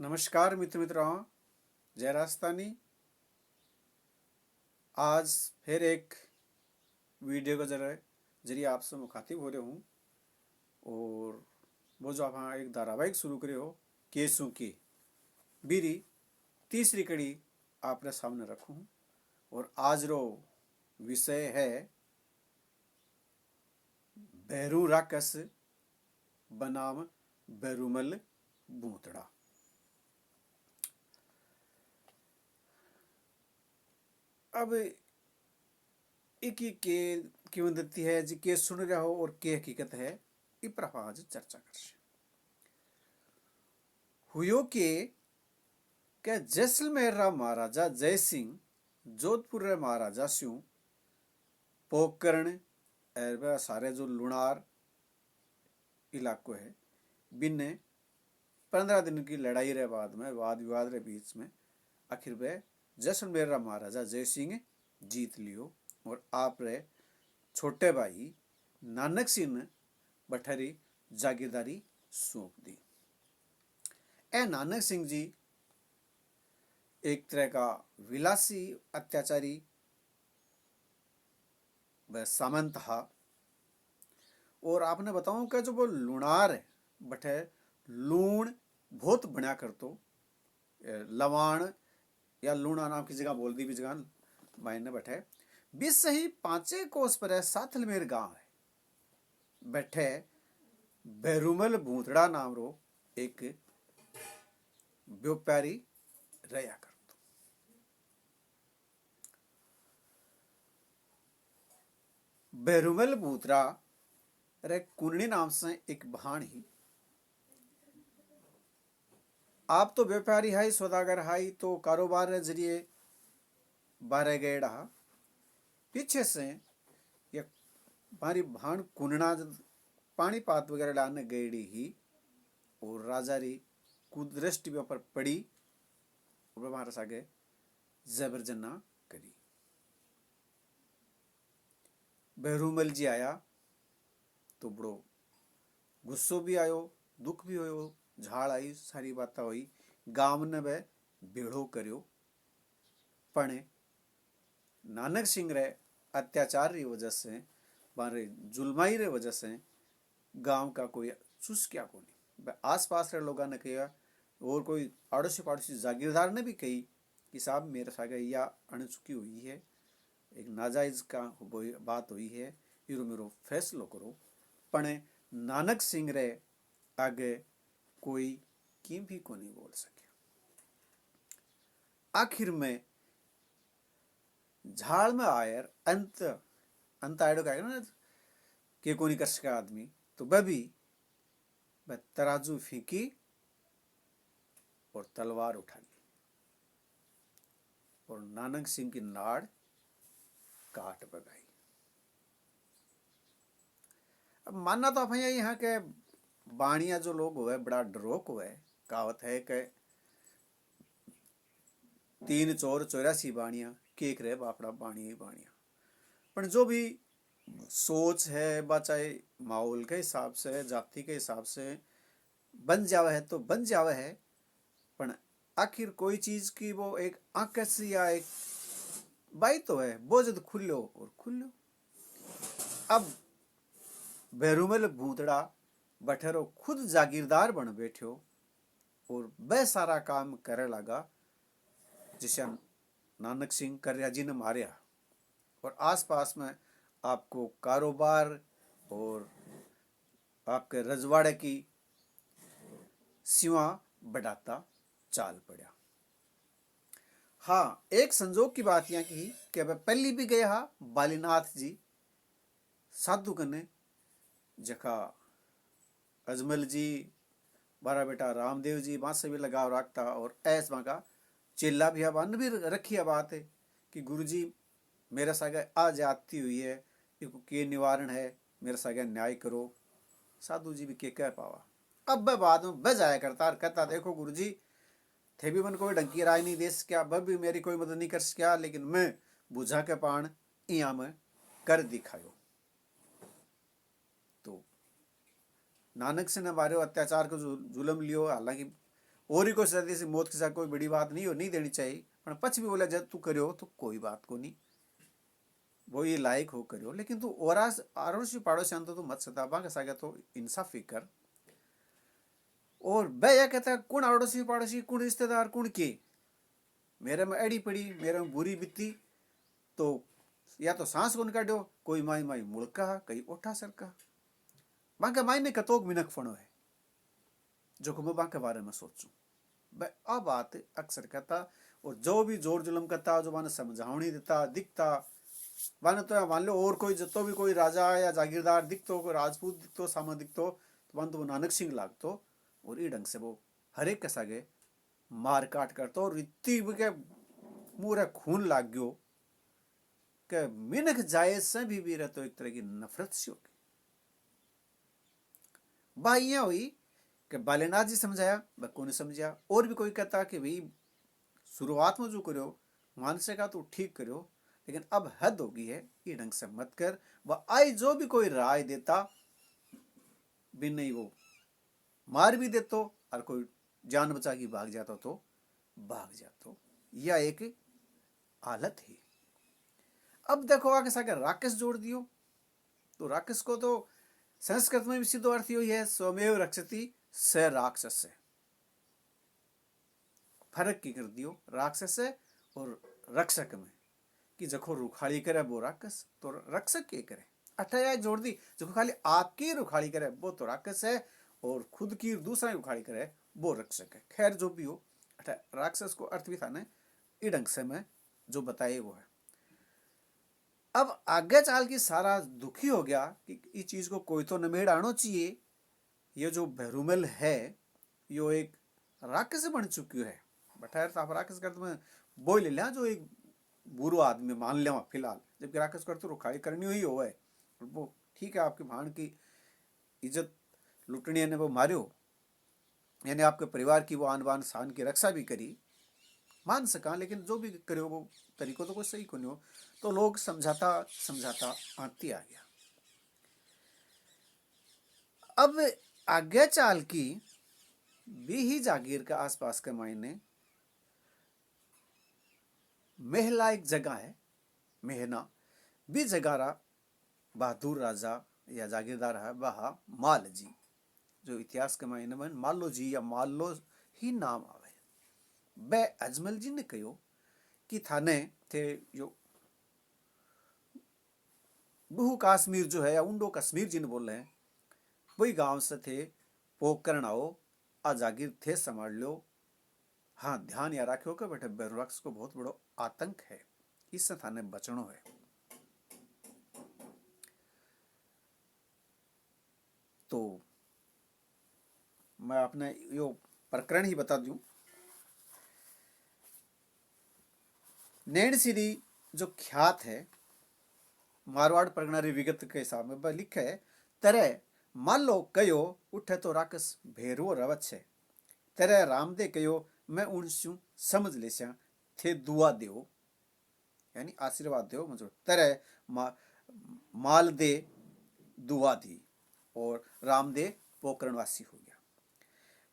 नमस्कार मित्रों, जय राजस्थानी। आज फिर एक वीडियो के जरिए आपसे मुखातिब हो रहे हूँ। और वो जो आप हाँ एक धारावाहिक शुरू करे हो केसों की बीरी तीसरी कड़ी आपने सामने रखूँ। और आज रो विषय है भैरू राकस बनाम बैरूमल बूतड़ा। अब एक ही के किंवदंती है जी के सुन रहा हो और के हकीकत है इ पर आज चर्चा कर हुयो के जैसलमेर रा महाराजा जय सिंह जोधपुर रे महाराजा स्यू पोकरण सारे जो लुणार इलाको है बिन्ने 15 दिन की लड़ाई रे बाद में वाद विवाद रे बीच में आखिर वे जैसलमेर रा महाराजा जय सिंह जीत लियो और आप रे छोटे भाई नानक सिंह बठरी जागीरदारी सौंप दी। ए नानक सिंह जी एक तरह का विलासी अत्याचारी व सामंत था। और आपने बताऊं कि जो वो लुणार है बठे लूण बहुत बना कर तो लवाण या लूणा नाम की जगह बोल दी भी जगह मायने बैठे बीस सही 5 कोस पर साथलमेर गांव है बैठे बैरूमल भूतड़ा नाम रो एक व्यापारी रहा कर। बैरूमल भूतड़ा रे कुंडली नाम से एक बहान ही आप तो व्यापारी हाई सौदागर हाई तो कारोबार के जरिए बारह गए रहा पीछे से ये हमारी भान कुनना पानीपात वगैरह लाने गई ही और राजा री कुदृष्टि पर पड़ी और हमारे सागे जबरजना करी। बहरूमल जी आया तो बड़ो गुस्सो भी आयो दुख भी होयो झाड़ आई सारी बात हुई गांव ने वह बेड़ो करियो पने नानक सिंह रे अत्याचार की वजह से बारे जुल्माई रे वजह से गांव का कोई चुस क्या को नहीं आस पास रे लोगों ने कहा और कोई आड़ोसी पाड़ोसी जागीरदार ने भी कही कि साहब मेरे सागे या अणचुकी हुई है एक नाजायज का बात हुई है इरो मेरो फैसलो करो पने नानक सिंह रे आगे कोई की भी को नहीं बोल सके। आखिर में झाड़ में आयर अंत आयडो का ना के को नहीं कर सका आदमी तो बभी तराजू फीकी और तलवार उठा ली और नानक सिंह की नाड़ काट बगाई। अब मानना तो आप यहाँ के बाणिया जो लोग हुए बड़ा डरोक हुए कहावत है कि 3 चोर 84 बाणिया केक रहे बापड़ा बाणिया ही बाणिया पर जो भी सोच है बा चाहे माहौल के हिसाब से जाति के हिसाब से बन जावे है तो बन जावे है पर आखिर कोई चीज की वो एक आकस या एक बाई तो है वो जब खुल्लो और खुल्लो। अब बैरूमल भूतड़ा बठेरो खुद जागीरदार बन बैठो और वह सारा काम करे लगा जिसे नानक सिंह करिया जी ने मारिया और आसपास में आपको कारोबार और आपके रजवाड़े की सीमा बढ़ाता चाल पड़ा। हाँ एक संजोग की बात यहाँ की कि वह पहली भी गया बालीनाथ जी साधु कने जखा अजमल जी बारा बेटा रामदेव जी वहां से भी लगाव रखता और ऐसा का चेला भी अब अन्न भी रखी है बात है कि गुरुजी मेरे सागे आज आती हुई है के निवारण है मेरे सागे न्याय करो। साधु जी भी के कह पावा अब वह बाद में बह जाया करता और कहता देखो गुरुजी थे भी मन कोई डंकी राय नहीं दे सकिया वह भी मेरी कोई मदद नहीं कर सकिया लेकिन मैं बुझा के पान इया में कर दिखायो। तो नानक से ने बारे अत्याचार को जुलम लियो हालांकि और ही कोई सदी से मौत के साथ कोई बड़ी बात नहीं हो, नहीं देनी चाहिए, पर पछ भी बोला जब तू करो तो कोई बात को नहीं, वो ये लायक हो करो, लेकिन तू और आरोसी पाड़ोसी अंत तो मत सता बांग सागा तो इंसाफी कर। और मैं यह कहता कौन अड़ोसी पड़ोसी कौन रिश्तेदार कौन के मेरे में एड़ी पड़ी मेरे में बुरी बीती तो या तो सांस कौन काटो, कोई माई माई मुड़का कई ओठा सरका, बांके माई ने कतोक मिनक फणो है जो मैं बांके बारे में सोचूं। आ बात अक्सर कहता, और जो भी जोर जुलम करता जो माने समझावनी देता दिखता माने तो मान लो और कोई जतो भी कोई राजा या जागीरदार दिखतो, कोई राजपूत दिखतो सामा दिखतो तो मान तो वो नानक सिंह लागतो, और ई ढंग से वो हरेक के सागे मार काट करतो, और इतनी के मुंह खून लाग गयो कि मिनख जायज से भी रहतो एक तरह की नफरत सी होगी। बात यह हुई कि बालेनाथ जी समझाया बक्को ने समझा, और भी कोई कहता कि भाई शुरुआत में जो करो मानसे का तो ठीक करो, लेकिन अब हद होगी है, ये ढंग से मत कर। वह आई जो भी कोई राय देता भी नहीं वो मार भी देतो, और कोई जान बचा के भाग जाता तो भाग जातो, यह एक हालत है। अब देखो आगे सागर राक्षस जोड़ दियो, तो राक्षस को तो संस्कृत में भी सिद्ध अर्थ ही है स्वमेव रक्षति स राक्षस से, फर्क की कर दियो राक्षस से और रक्षक में, कि जखो रुखाड़ी करे वो राक्षस तो रक्षक के करे, अठाया जोड़ दी जो खाली आपकी रुखाड़ी करे वो तो राक्षस है, और खुद की दूसरा रुखाड़ी करे वो रक्षक है। खैर जो भी हो, अठा राक्षस को अर्थ भी था ने ढंग से मैं जो बताए वो है। अब आगे चाल की सारा दुखी हो गया कि इस चीज को कोई तो नमेड़ आना चाहिए, ये जो भैरूमल है यो एक राक्षस बन चुकी है, बठायर आप राक्षस करते में बोल लिया जो एक बुरो आदमी मान लिया फिलहाल, जबकि राक्षस करते रुखाई करनी हुई हो है, वो ठीक है आपके भाण की इज्जत लुटनी ने वो मारियो, यानी आपके परिवार की वो आन बान शान की रक्षा भी करी मान सका, लेकिन जो भी करो वो तरीको तो कोई सही को नहीं हो, तो लोग समझाता समझाता आती आ गया। अब आगे चाल की भी ही जागीर के आसपास के मायने मेहला एक जगह है, मेहना भी जगह रहा बहादुर राजा या जागीरदार है वह माल जी, जो इतिहास के मायने में मालो जी या मालो ही नाम आवे। बे अजमल जी ने कहो कि थाने थे जो बहु कश्मीर जो है या उंडो कश्मीर जी ने बोल रहे हैं वही गांव से थे, पोकरण आओ आ जागीर थे संभाल लो, हाँ ध्यान या रखो कि बेटे बेरुरक्स को बहुत बड़ो आतंक है, इससे थाने बचनो है। तो मैं अपने यो प्रकरण ही बता दूं, नैणसिरी जो ख्यात है मारवाड़ परगना री विगत के हिसाब में वह लिखे है, तरह मान लो कयो उठे तो राकस भेरवो रवत छे, तरह रामदे कयो मैं उनसु समझ लेस्या थे दुआ देव, यानी आशीर्वाद देव मुझे तरह माल दे दुआ दी, और रामदे पोकरणवासी हो गया।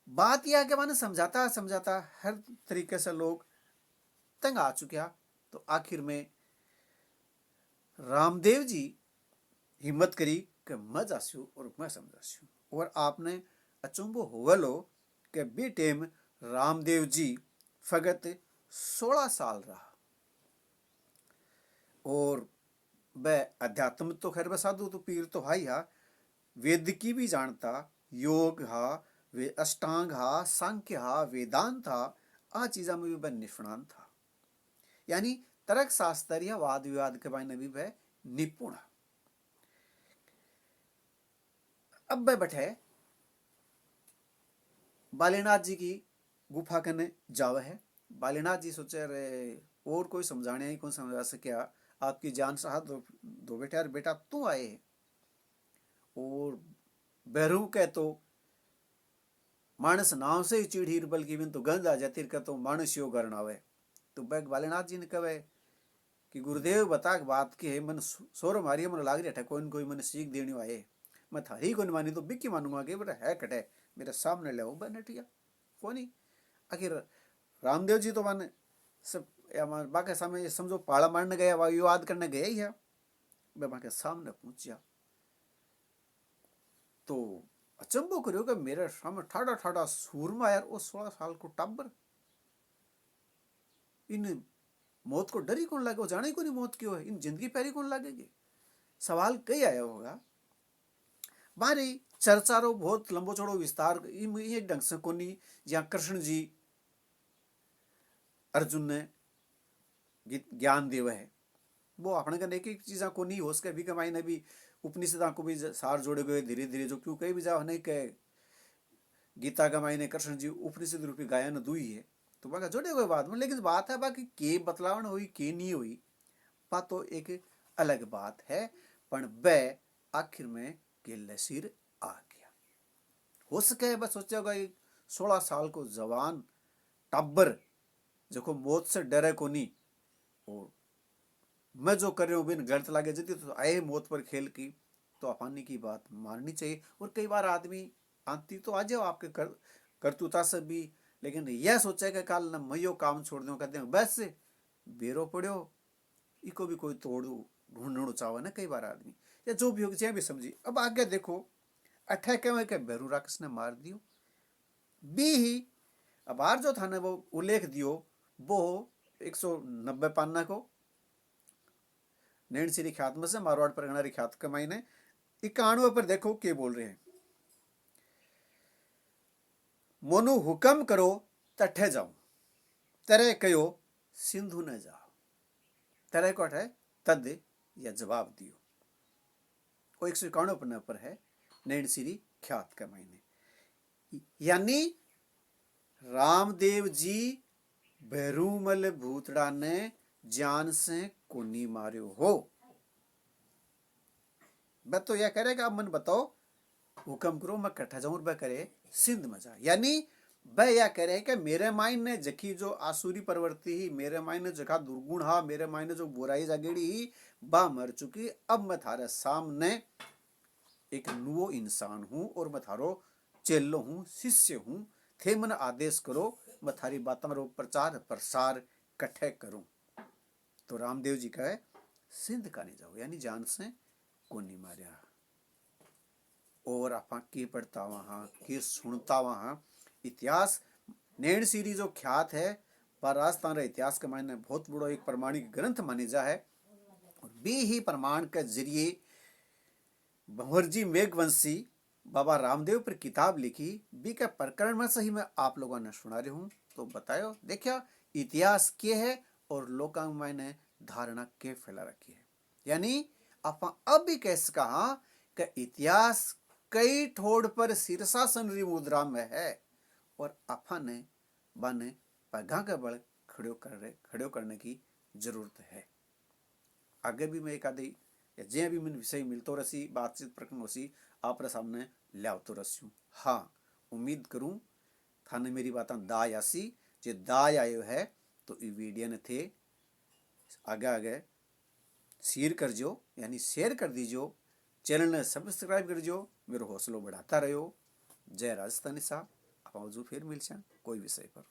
बात यह कि मैंने समझाता समझाता हर तरीके से लोग तंग आ चुके, तो आखिर में रामदेव जी हिम्मत करी कि मैं जास्यू और मैं समझास्यू, और आपने अचुंबो होवलो कि बी टेम रामदेव जी फगत 16 साल रहा, और वह अध्यात्म तो खैर साधु तो पीर तो हाई हा, वेद की भी जानता, योग हा वे अष्टांग हा सांख्य हा वेदांत हा, आ चीजा में भी वह निष्णात था, यानी तर्क शास्त्र या वाद विवाद के बारे में भी वह निपुण। अब वह बैठे बालीनाथ जी की गुफा कने जावे है, बालीनाथ जी सोचे रे और कोई समझाने ही कौन समझा सके, आपकी जान साहब दो बेटा यार बेटा तू आए, और बहरू कह तो मानस नाव से ही चिढ़ीर बल्कि बिन तो गंध आ जाती का तो मानस यो गरण आवे, तो बैग बालीनाथ जी ने कहे कि गुरुदेव बता बात की है, मन सोर मारी मन लाग रहा कोई कोई मन सीख देनी आए, मैं थारी को नहीं मानी तो बिक्की मानूंगा कि बेटा है कटे मेरे सामने ले बन हटिया कोनी, आखिर रामदेव जी तो माने सब बाके सामने ये समझो पाला मारने गया, वाद करने गया ही है, मैं बाके सामने पहुंचा तो अचंबो करो कि मेरे सामने ठाड़ा ठाड़ा सूरमा यार, वो 16 साल को टाबर, इन मौत को डर ही कौन लगे, वो जाने को नहीं मौत क्यों है, इन जिंदगी पैरी कौन लगेगी। सवाल कई आया होगा बारी चर्चा रो बहुत लंबो चौड़ो विस्तार ये ढंग से कोनी, जहाँ कृष्ण जी अर्जुन ने ज्ञान देव है, वो अपने का एक एक चीज़ा को नहीं हो सके भी कमाई ने भी उपनिषदा को भी सार जोड़े गए धीरे धीरे, जो क्यों कहीं भी जाओ नहीं कहे गीता कमाई ने कृष्ण जी उपनिषद रूपी गायन दुई है, तो बाका जोड़े गए बात में। लेकिन बात है बाकी के बतलावन हुई के नहीं हुई, बात तो एक अलग बात है, पर बै आखिर में गिल्ले सिर आ गया। हो सके बस सोचेगा 16 साल को जवान टब्बर जो मौत से डरे को नहीं, और मैं जो कर रही हूँ बिन गलत लागे जती तो आए मौत पर खेल की, तो अपानी की बात माननी चाहिए। और कई बार आदमी आंती तो आ जाओ आपके करतूता से भी, लेकिन यह सोचे कि कल न मैं यो काम छोड़ दूँ, कहते हैं बस बेरो पड़ो इको भी कोई तोड़ ढूंढना चाहे ना कई बार आदमी, या जो भी हो चाहे भी समझी। अब आगे देखो अठे के बेरू राक्षस ने मार दियो बी ही। अब आर जो था ना वो उल्लेख दियो वो 190 पान्ना को नैन श्री ख्यात में से मारवाड़ परगना ख्यात कमाई ने 91 पर देखो के बोल रहे हैं, मोनू हुक्म करो तठे जाऊं, तेरे कयो सिंधु न जाओ, तेरे को है तद या जवाब दियो। वो 191 पन्ना पर है नैन श्री ख्यात कमाई ने, यानी रामदेव जी भैरूमल भूतड़ा ने जान से कोनी मारियो हो। मैं तो यह करेगा, अब मन बताओ हुक्म करो मैं कट्ठा जाऊं, वह करे सिंध में जा, यानी वह यह करे कि मेरे माइन ने जखी जो आसुरी प्रवृत्ति ही, मेरे माइन ने जखा दुर्गुण हा, मेरे माइन ने जो बुराई जागेड़ी ही बा मर चुकी, अब मैं थारे सामने एक नुओ इंसान हूं और मैं थारो चेलो हूं, शिष्य हूं, थे मन आदेश करो मैं थारी बातों रो प्रचार प्रसार कट्ठे करूं। तो रामदेव जी कहे सिंध का नहीं जाओ, यानी जान से को नहीं मारिया। और आप के पढ़ता वहां के सुनता वहां इतिहास नैन श्री जो ख्यात है पर राजस्थान रे इतिहास के मायने बहुत बड़ो एक प्रमाणिक ग्रंथ मानी जा है। और बी ही प्रमाण के जरिए भंवरजी मेघवंशी बाबा रामदेव पर किताब लिखी, बी के प्रकरण में सही मैं आप लोगों ने सुना रही हूँ, तो बतायो देखिया इतिहास के है और लोगों में मैंने धारणा के फैला रखी है। यानी आप अब भी कैसे कहा कि इतिहास कई ठोड़ पर शीर्षासन री मुद्रा में है और आपा ने बाने पगा के बल खड़े करने की जरूरत है। आगे भी मैं एक आधी या जे भी मैंने विषय मिलतो रसी बातचीत प्रकरण होसी आप सामने लावतो रस्यूं। हाँ उम्मीद करूं थाने मेरी बात दाय आसी, जे दाय आयो है तो ये वीडियो ने थे आगे आगे शेयर कर जो, यानी शेयर कर दीजियो, चैनल ने सब्सक्राइब कर जो, मेरे हौसलो बढ़ाता रहो। जय राजस्थानी साहब, आप फिर मिल कोई विषय पर।